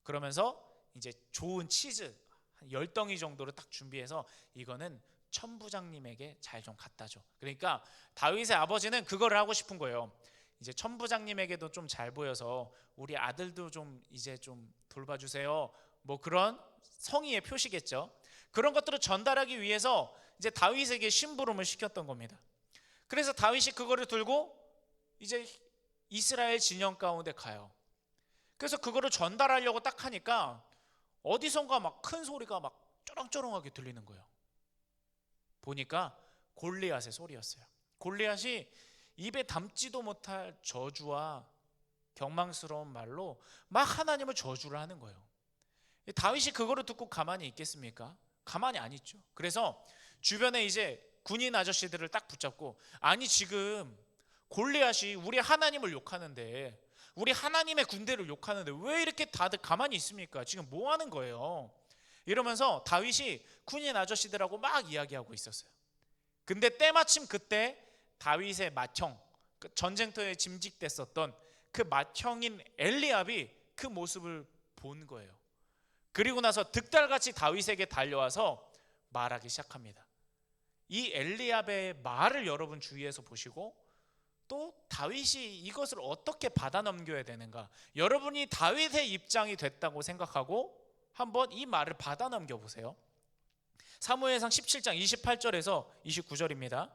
그러면서 이제 좋은 치즈 한 10덩이 정도를 딱 준비해서 이거는 천부장님에게 잘 좀 갖다 줘. 그러니까 다윗의 아버지는 그거를 하고 싶은 거예요. 이제 천부장님에게도 좀 잘 보여서 우리 아들도 좀 이제 좀 돌봐주세요. 뭐 그런 성의의 표시겠죠. 그런 것들을 전달하기 위해서 이제 다윗에게 심부름을 시켰던 겁니다. 그래서 다윗이 그거를 들고 이제 이스라엘 진영 가운데 가요. 그래서 그거를 전달하려고 딱 하니까 어디선가 막 큰 소리가 막 쩌렁쩌렁하게 들리는 거예요. 보니까 골리앗의 소리였어요. 골리앗이 입에 담지도 못할 저주와 경망스러운 말로 막 하나님을 저주를 하는 거예요. 다윗이 그거를 듣고 가만히 있겠습니까? 가만히 안 있죠. 그래서 주변에 이제 군인 아저씨들을 딱 붙잡고, 아니 지금 골리앗이 우리 하나님을 욕하는데, 우리 하나님의 군대를 욕하는데 왜 이렇게 다들 가만히 있습니까? 지금 뭐 하는 거예요? 이러면서 다윗이 군인 아저씨들하고 막 이야기하고 있었어요. 근데 때마침 그때 다윗의 맏형, 전쟁터에 짐직됐었던 그 맏형인 엘리압이 그 모습을 본 거예요. 그리고 나서 득달같이 다윗에게 달려와서 말하기 시작합니다. 이 엘리압의 말을 여러분 주위에서 보시고, 또 다윗이 이것을 어떻게 받아 넘겨야 되는가, 여러분이 다윗의 입장이 됐다고 생각하고 한번 이 말을 받아 넘겨 보세요. 사무엘상 17장 28절에서 29절입니다.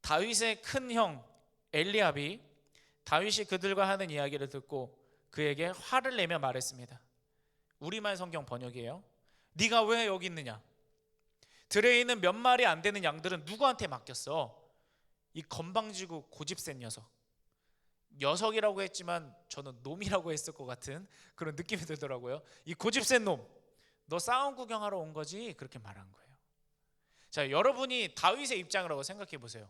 다윗의 큰 형 엘리압이 다윗이 그들과 하는 이야기를 듣고 그에게 화를 내며 말했습니다. 우리말 성경 번역이에요. 네가 왜 여기 있느냐? 들에 있는 몇 마리 안 되는 양들은 누구한테 맡겼어? 이 건방지고 고집센 녀석. 녀석이라고 했지만 저는 놈이라고 했을 것 같은 그런 느낌이 들더라고요. 이 고집센 놈, 너 싸움 구경하러 온 거지? 그렇게 말한 거예요. 자, 여러분이 다윗의 입장이라고 생각해 보세요.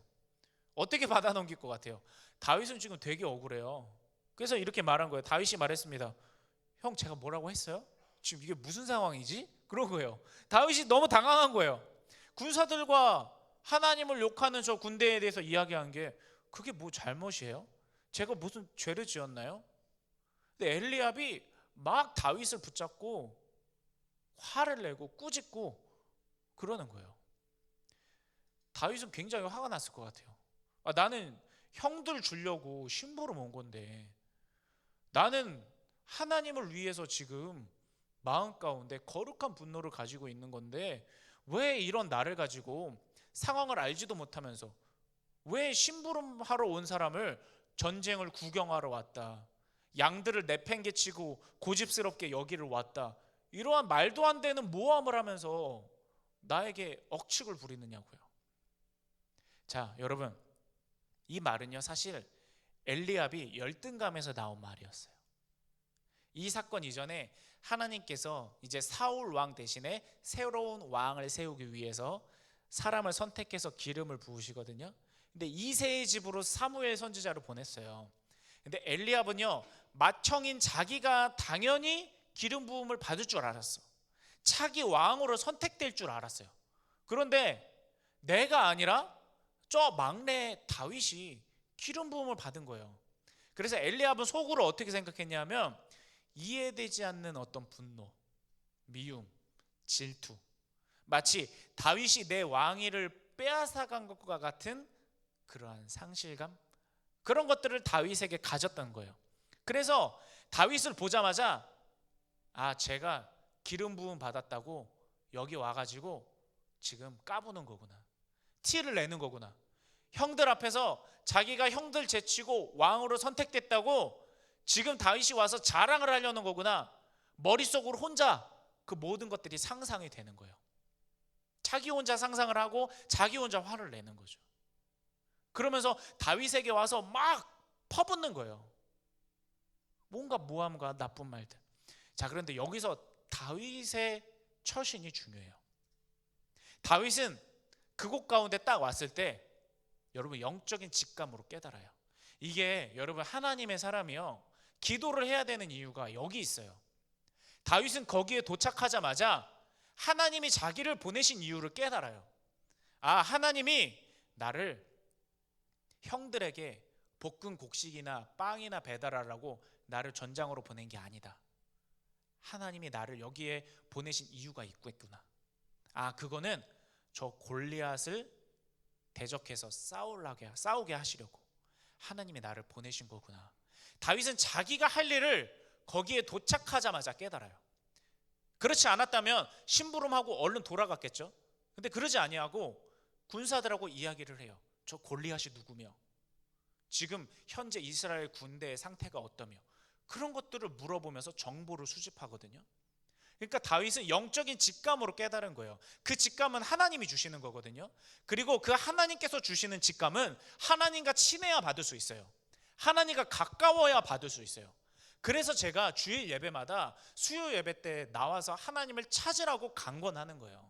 어떻게 받아 넘길 것 같아요? 다윗은 지금 되게 억울해요. 그래서 이렇게 말한 거예요. 다윗이 말했습니다. 형, 제가 뭐라고 했어요? 지금 이게 무슨 상황이지? 그런 거예요. 다윗이 너무 당황한 거예요. 군사들과 하나님을 욕하는 저 군대에 대해서 이야기한 게 그게 뭐 잘못이에요? 제가 무슨 죄를 지었나요? 근데 엘리압이 막 다윗을 붙잡고 화를 내고 꾸짖고 그러는 거예요. 다윗은 굉장히 화가 났을 것 같아요. 나는 형들 주려고 심부름 온 건데, 나는 하나님을 위해서 지금 마음 가운데 거룩한 분노를 가지고 있는 건데, 왜 이런 나를 가지고 상황을 알지도 못하면서 왜 심부름하러 온 사람을 전쟁을 구경하러 왔다, 양들을 내팽개치고 고집스럽게 여기를 왔다, 이러한 말도 안 되는 모함을 하면서 나에게 억측을 부리느냐고요. 자, 여러분, 이 말은요 사실 엘리압이 열등감에서 나온 말이었어요. 이 사건 이전에 하나님께서 이제 사울 왕 대신에 새로운 왕을 세우기 위해서 사람을 선택해서 기름을 부으시거든요. 근데 이새의 집으로 사무엘 선지자를 보냈어요. 근데 엘리압은요 맏형인 자기가 당연히 기름 부음을 받을 줄 알았어. 차기 왕으로 선택될 줄 알았어요. 그런데 내가 아니라 저 막내 다윗이 기름 부음을 받은 거예요. 그래서 엘리압은 속으로 어떻게 생각했냐면 이해되지 않는 어떤 분노, 미움, 질투, 마치 다윗이 내 왕위를 빼앗아간 것과 같은 그러한 상실감, 그런 것들을 다윗에게 가졌던 거예요. 그래서 다윗을 보자마자 제가 기름 부음 받았다고 여기 와가지고 지금 까부는 거구나, 티를 내는 거구나, 형들 앞에서 자기가 형들 제치고 왕으로 선택됐다고 지금 다윗이 와서 자랑을 하려는 거구나, 머릿속으로 혼자 그 모든 것들이 상상이 되는 거예요. 자기 혼자 상상을 하고 자기 혼자 화를 내는 거죠. 그러면서 다윗에게 와서 막 퍼붓는 거예요. 뭔가 모함과 나쁜 말들. 자, 그런데 여기서 다윗의 처신이 중요해요. 다윗은 그곳 가운데 딱 왔을 때 여러분 영적인 직감으로 깨달아요. 이게 여러분 하나님의 사람이요, 기도를 해야 되는 이유가 여기 있어요. 다윗은 거기에 도착하자마자 하나님이 자기를 보내신 이유를 깨달아요. 하나님이 나를 형들에게 볶은 곡식이나 빵이나 배달하라고 나를 전장으로 보낸 게 아니다. 하나님이 나를 여기에 보내신 이유가 있구나. 그거는 저 골리앗을 대적해서 싸우게 하시려고 하나님이 나를 보내신 거구나. 다윗은 자기가 할 일을 거기에 도착하자마자 깨달아요. 그렇지 않았다면 심부름하고 얼른 돌아갔겠죠. 근데 그러지 아니하고 군사들하고 이야기를 해요. 저 골리앗이 누구며 지금 현재 이스라엘 군대의 상태가 어떠며 그런 것들을 물어보면서 정보를 수집하거든요. 그러니까 다윗은 영적인 직감으로 깨달은 거예요. 그 직감은 하나님이 주시는 거거든요. 그리고 그 하나님께서 주시는 직감은 하나님과 친해야 받을 수 있어요. 하나님과 가까워야 받을 수 있어요. 그래서 제가 주일 예배마다 수요 예배 때 나와서 하나님을 찾으라고 강권하는 거예요.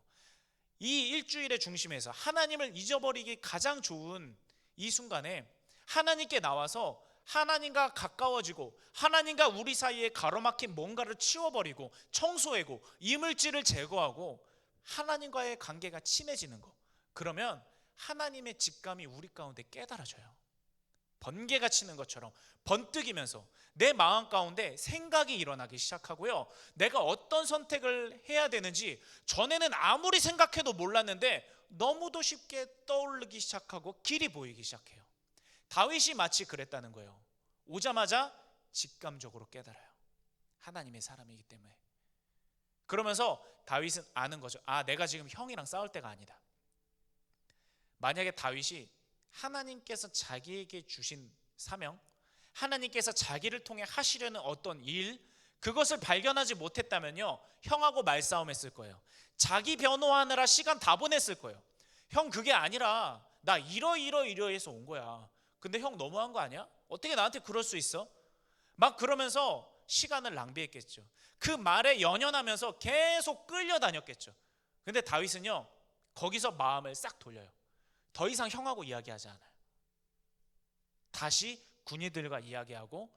이 일주일의 중심에서 하나님을 잊어버리기 가장 좋은 이 순간에 하나님께 나와서 하나님과 가까워지고 하나님과 우리 사이에 가로막힌 뭔가를 치워버리고 청소하고 이물질을 제거하고 하나님과의 관계가 친해지는 거. 그러면 하나님의 직감이 우리 가운데 깨달아져요. 번개가 치는 것처럼 번뜩이면서 내 마음 가운데 생각이 일어나기 시작하고요, 내가 어떤 선택을 해야 되는지 전에는 아무리 생각해도 몰랐는데 너무도 쉽게 떠오르기 시작하고 길이 보이기 시작해요. 다윗이 마치 그랬다는 거예요. 오자마자 직감적으로 깨달아요. 하나님의 사람이기 때문에. 그러면서 다윗은 아는 거죠. 내가 지금 형이랑 싸울 때가 아니다. 만약에 다윗이 하나님께서 자기에게 주신 사명, 하나님께서 자기를 통해 하시려는 어떤 일, 그것을 발견하지 못했다면요, 형하고 말싸움했을 거예요. 자기 변호하느라 시간 다 보냈을 거예요. 형, 그게 아니라 나 이러해서 온 거야. 근데 형 너무한 거 아니야? 어떻게 나한테 그럴 수 있어? 막 그러면서 시간을 낭비했겠죠. 그 말에 연연하면서 계속 끌려다녔겠죠. 근데 다윗은요, 거기서 마음을 싹 돌려요. 더 이상 형하고 이야기하지 않아요. 다시 군인들과 이야기하고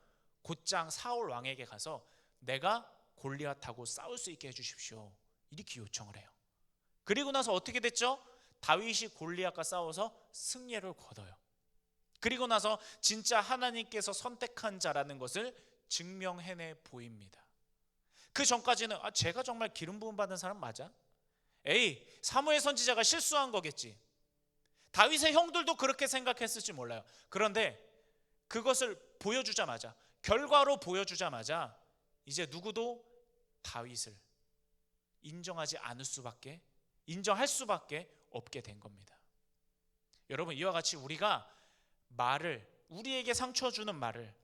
곧장 사울 왕에게 가서 내가 골리앗하고 싸울 수 있게 해주십시오, 이렇게 요청을 해요. 그리고 나서 어떻게 됐죠? 다윗이 골리앗과 싸워서 승리를 거둬요. 그리고 나서 진짜 하나님께서 선택한 자라는 것을 증명해내 보입니다. 그 전까지는 제가 정말 기름 부음 받은 사람 맞아? 사무엘 선지자가 실수한 거겠지. 다윗의 형들도 그렇게 생각했을지 몰라요. 그런데 그것을 보여주자마자, 결과로 보여주자마자 이제 누구도 다윗을 인정할 수밖에 없게 된 겁니다. 여러분, 이와 같이 우리가 우리에게 상처 주는 말을,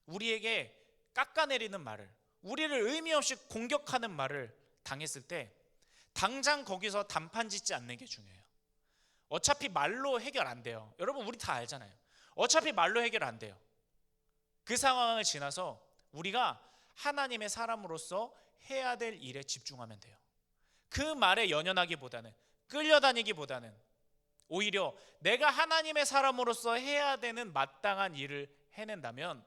우리에게 깎아내리는 말을, 우리를 의미 없이 공격하는 말을 당했을 때 당장 거기서 단판 짓지 않는 게 중요해요. 어차피 말로 해결 안 돼요. 여러분, 우리 다 알잖아요. 어차피 말로 해결 안 돼요. 그 상황을 지나서 우리가 하나님의 사람으로서 해야 될 일에 집중하면 돼요. 그 말에 연연하기보다는, 끌려다니기보다는 오히려 내가 하나님의 사람으로서 해야 되는 마땅한 일을 해낸다면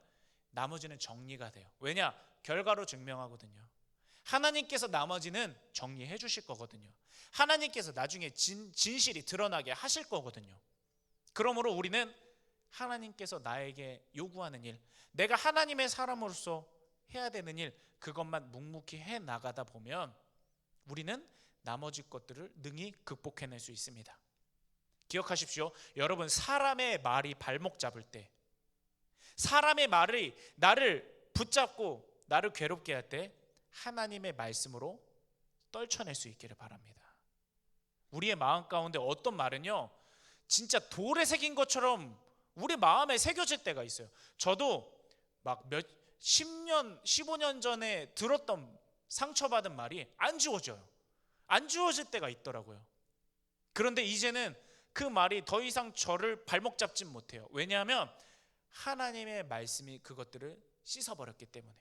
나머지는 정리가 돼요. 왜냐? 결과로 증명하거든요. 하나님께서 나머지는 정리해 주실 거거든요. 하나님께서 나중에 진실이 드러나게 하실 거거든요. 그러므로 우리는 하나님께서 나에게 요구하는 일, 내가 하나님의 사람으로서 해야 되는 일, 그것만 묵묵히 해 나가다 보면 우리는 나머지 것들을 능히 극복해낼 수 있습니다. 기억하십시오. 여러분, 사람의 말이 발목 잡을 때, 사람의 말이 나를 붙잡고 나를 괴롭게 할 때 하나님의 말씀으로 떨쳐낼 수 있기를 바랍니다. 우리의 마음 가운데 어떤 말은요, 진짜 돌에 새긴 것처럼 우리 마음에 새겨질 때가 있어요. 저도 막 10년, 15년 전에 들었던 상처받은 말이 안 지워져요. 안 지워질 때가 있더라고요. 그런데 이제는 그 말이 더 이상 저를 발목 잡지 못해요. 왜냐하면 하나님의 말씀이 그것들을 씻어버렸기 때문에,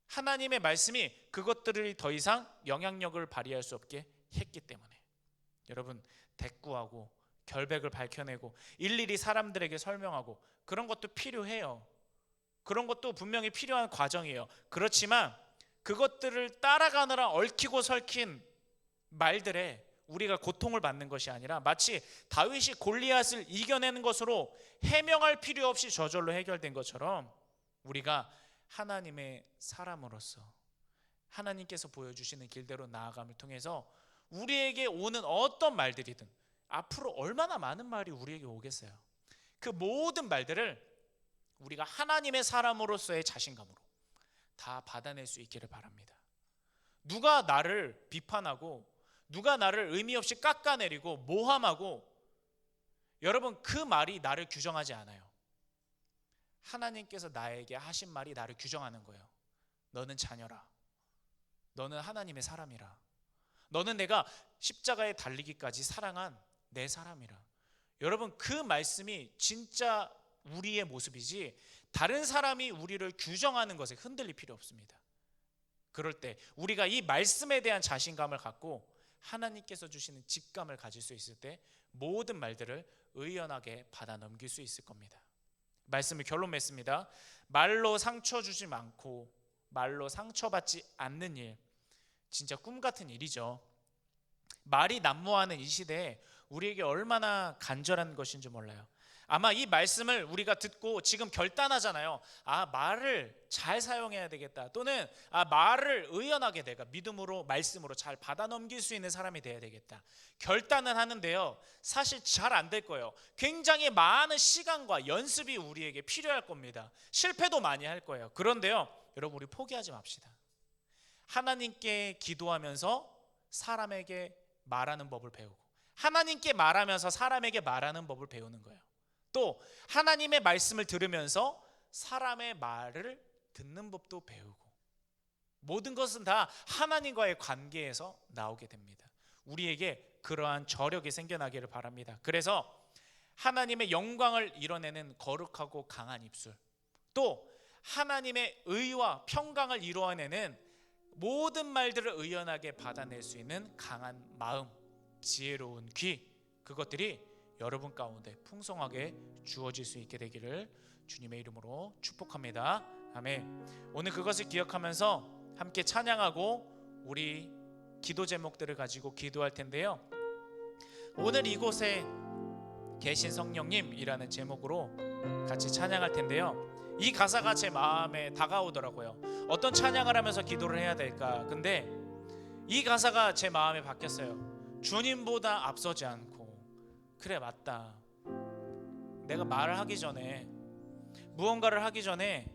하나님의 말씀이 그것들을 더 이상 영향력을 발휘할 수 없게 했기 때문에. 여러분, 대꾸하고 결백을 밝혀내고 일일이 사람들에게 설명하고 그런 것도 필요해요. 그런 것도 분명히 필요한 과정이에요. 그렇지만 그것들을 따라가느라 얽히고 설킨 말들에 우리가 고통을 받는 것이 아니라 마치 다윗이 골리앗을 이겨내는 것으로 해명할 필요 없이 저절로 해결된 것처럼 우리가 하나님의 사람으로서 하나님께서 보여주시는 길대로 나아감을 통해서 우리에게 오는 어떤 말들이든, 앞으로 얼마나 많은 말이 우리에게 오겠어요. 그 모든 말들을 우리가 하나님의 사람으로서의 자신감으로 다 받아낼 수 있기를 바랍니다. 누가 나를 비판하고 누가 나를 의미 없이 깎아내리고 모함하고, 여러분, 그 말이 나를 규정하지 않아요. 하나님께서 나에게 하신 말이 나를 규정하는 거예요. 너는 자녀라. 너는 하나님의 사람이라. 너는 내가 십자가에 달리기까지 사랑한 내 사람이라. 여러분, 그 말씀이 진짜 우리의 모습이지 다른 사람이 우리를 규정하는 것에 흔들릴 필요 없습니다. 그럴 때 우리가 이 말씀에 대한 자신감을 갖고 하나님께서 주시는 직감을 가질 수 있을 때 모든 말들을 의연하게 받아 넘길 수 있을 겁니다. 말씀을 결론 맺습니다. 말로 상처 주지 않고 말로 상처받지 않는 일, 진짜 꿈 같은 일이죠. 말이 난무하는 이 시대에 우리에게 얼마나 간절한 것인지 몰라요. 아마 이 말씀을 우리가 듣고 지금 결단하잖아요. 말을 잘 사용해야 되겠다. 또는 말을 의연하게 내가 믿음으로 말씀으로 잘 받아 넘길 수 있는 사람이 돼야 되겠다. 결단은 하는데요, 사실 잘 안 될 거예요. 굉장히 많은 시간과 연습이 우리에게 필요할 겁니다. 실패도 많이 할 거예요. 그런데요, 여러분, 우리 포기하지 맙시다. 하나님께 기도하면서 사람에게 말하는 법을 배우고, 하나님께 말하면서 사람에게 말하는 법을 배우는 거예요. 또 하나님의 말씀을 들으면서 사람의 말을 듣는 법도 배우고, 모든 것은 다 하나님과의 관계에서 나오게 됩니다. 우리에게 그러한 저력이 생겨나기를 바랍니다. 그래서 하나님의 영광을 이뤄내는 거룩하고 강한 입술, 또 하나님의 의와 평강을 이루어내는 모든 말들을 의연하게 받아낼 수 있는 강한 마음, 지혜로운 귀, 그것들이 여러분 가운데 풍성하게 주어질 수 있게 되기를 주님의 이름으로 축복합니다. 아멘. 오늘 그것을 기억하면서 함께 찬양하고 우리 기도 제목들을 가지고 기도할 텐데요, 오늘 이곳에 계신 성령님이라는 제목으로 같이 찬양할 텐데요, 이 가사가 제 마음에 다가오더라고요. 어떤 찬양을 하면서 기도를 해야 될까? 근데 이 가사가 제 마음에 바뀌었어요. 주님보다 앞서지 않고, 그래, 맞다. 내가 말을 하기 전에, 무언가를 하기 전에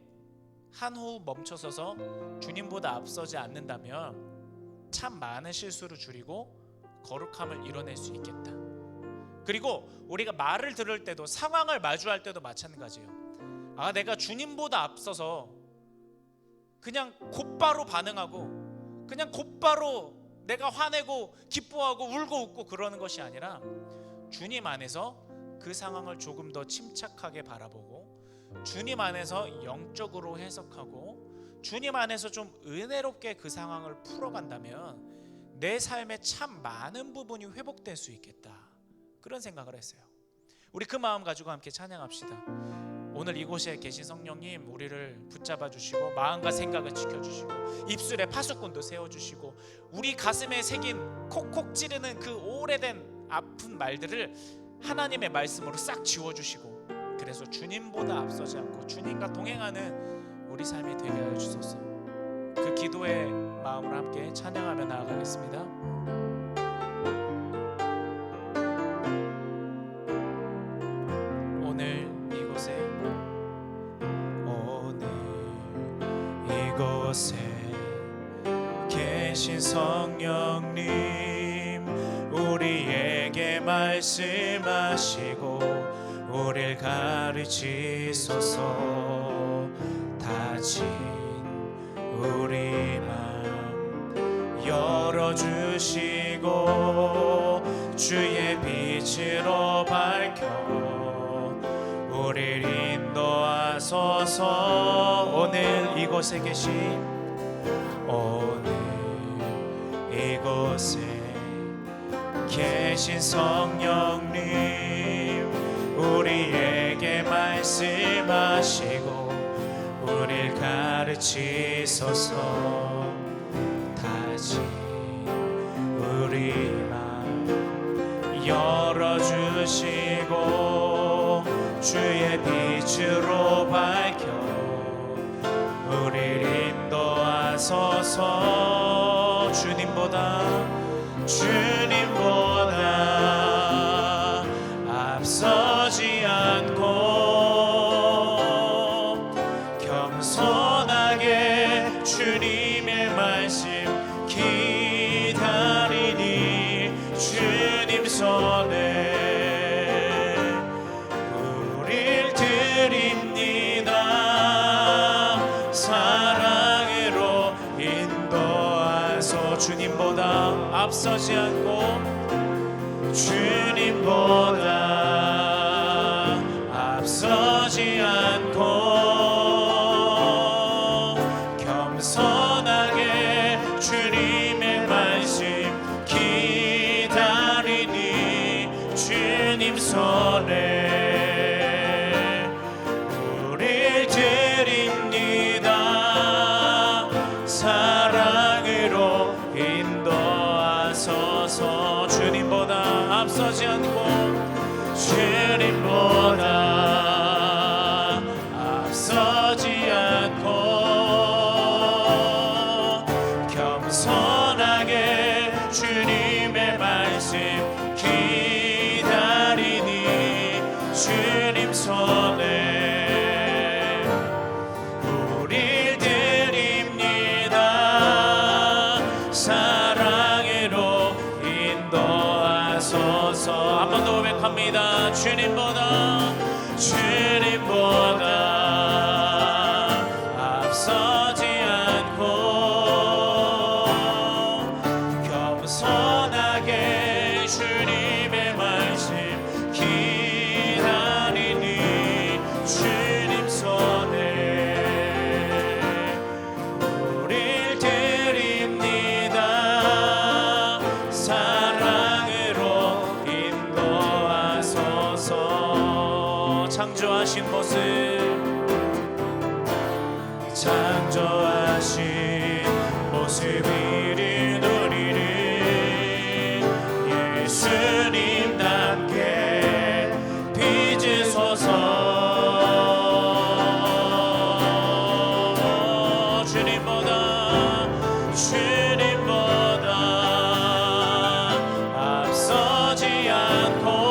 한 호흡 멈춰서서 주님보다 앞서지 않는다면 참 많은 실수를 줄이고 거룩함을 이뤄낼 수 있겠다. 그리고 우리가 말을 들을 때도, 상황을 마주할 때도 마찬가지예요. 내가 주님보다 앞서서 그냥 곧바로 반응하고 그냥 곧바로 내가 화내고 기뻐하고 울고 웃고 그러는 것이 아니라 주님 안에서 그 상황을 조금 더 침착하게 바라보고 주님 안에서 영적으로 해석하고 주님 안에서 좀 은혜롭게 그 상황을 풀어간다면 내 삶의 참 많은 부분이 회복될 수 있겠다, 그런 생각을 했어요. 우리 그 마음 가지고 함께 찬양합시다. 오늘 이곳에 계신 성령님 우리를 붙잡아 주시고 마음과 생각을 지켜주시고 입술에 파수꾼도 세워주시고 우리 가슴에 새긴 콕콕 찌르는 그 오래된 아픈 말들을 하나님의 말씀으로 싹 지워주시고 그래서 주님보다 앞서지 않고 주님과 동행하는 우리 삶이 되게 하여 주소서. 그 기도의 마음으로 함께 찬양하며 나아가겠습니다. 오늘 이곳에 계신 성령님 우리에게 말씀하시고 우릴 가르치소서. 다친 우리 맘 열어주시고 주의 빛으로 밝혀 우릴 인도하소서. 오늘 이곳에 계신 성령님 우리에게 말씀하시고 우릴 가르치소서. 다시 우리 맘 열어주시고 주의 빛으로 밝혀 우릴 인도하소서. 주님보다 앞서지 않고 겸손하게 주님의 말씀 기다리니 주님 손에 우릴 드립니다. 사랑으로 인도하소. 주님보다 앞서지 않고 주님보다 앞서지 않고 겸손하게 주님의 말씀 기다리니 주님 손에 우릴 드립니다. 사랑으로 인도하소서. 주님보다 앞서지 않고 주님보다 앞서지 않고 겸손하게 주님의 말씀 기다리니 주님 손에 우릴 드립니다. 사랑으로 인도하소서. 한 번 더 고백합니다. 주님보다 앞서지 않고 겸손하게 주님의 말씀 기다리니 주님 손에 우릴 드립니다. 사랑으로 인도하소서. 창조하신 모습 이리 누리는 예수님답게 빚으소서. 주님보다 앞서지 않고